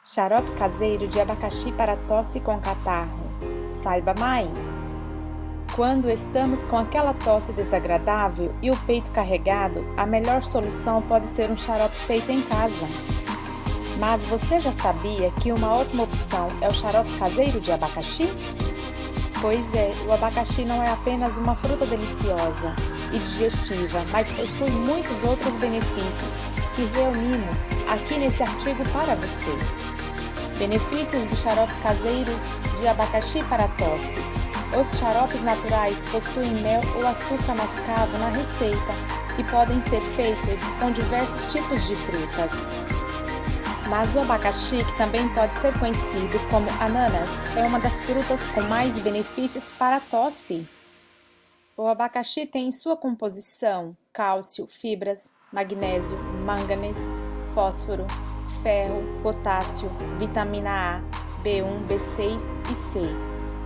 Xarope caseiro de abacaxi para tosse com catarro. Saiba mais! Quando estamos com aquela tosse desagradável e o peito carregado, a melhor solução pode ser um xarope feito em casa. Mas você já sabia que uma ótima opção é o xarope caseiro de abacaxi? Pois é, o abacaxi não é apenas uma fruta deliciosa e digestiva, mas possui muitos outros benefícios que reunimos aqui nesse artigo para você. Benefícios do xarope caseiro de abacaxi para tosse. Os xaropes naturais possuem mel ou açúcar mascavo na receita e podem ser feitos com diversos tipos de frutas. Mas o abacaxi, que também pode ser conhecido como ananas, é uma das frutas com mais benefícios para a tosse. O abacaxi tem em sua composição cálcio, fibras, magnésio, manganês, fósforo, ferro, potássio, vitamina A, B1, B6 e C.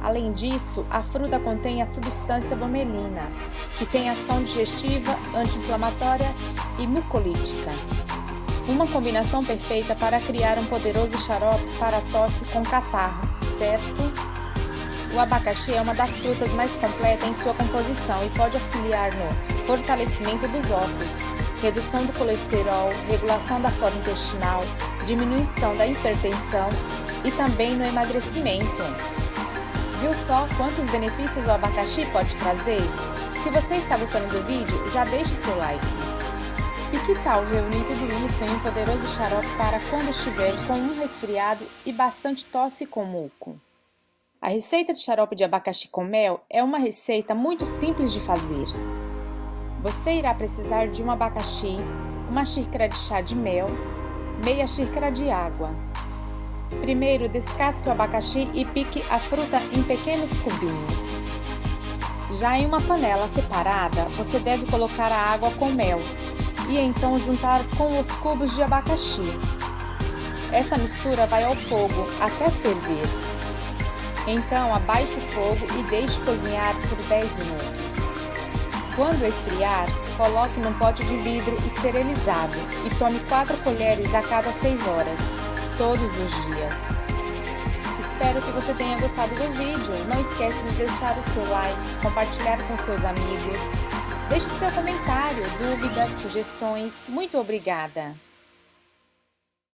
Além disso, a fruta contém a substância bromelina, que tem ação digestiva, anti-inflamatória e mucolítica. Uma combinação perfeita para criar um poderoso xarope para tosse com catarro, certo? O abacaxi é uma das frutas mais completas em sua composição e pode auxiliar no fortalecimento dos ossos, redução do colesterol, regulação da flora intestinal, diminuição da hipertensão e também no emagrecimento. Viu só quantos benefícios o abacaxi pode trazer? Se você está gostando do vídeo, já deixe o seu like. E que tal reunir tudo isso em um poderoso xarope para quando estiver com um resfriado e bastante tosse com muco? A receita de xarope de abacaxi com mel é uma receita muito simples de fazer. Você irá precisar de um abacaxi, uma xícara de chá de mel, meia xícara de água. Primeiro, descasque o abacaxi e pique a fruta em pequenos cubinhos. Já em uma panela separada, você deve colocar a água com mel e então juntar com os cubos de abacaxi. Essa mistura vai ao fogo até ferver. Então abaixe o fogo e deixe cozinhar por 10 minutos. Quando esfriar, coloque num pote de vidro esterilizado e tome 4 colheres a cada 6 horas, todos os dias. Espero que você tenha gostado do vídeo. Não esqueça de deixar o seu like, compartilhar com seus amigos. Deixe seu comentário, dúvidas, sugestões. Muito obrigada!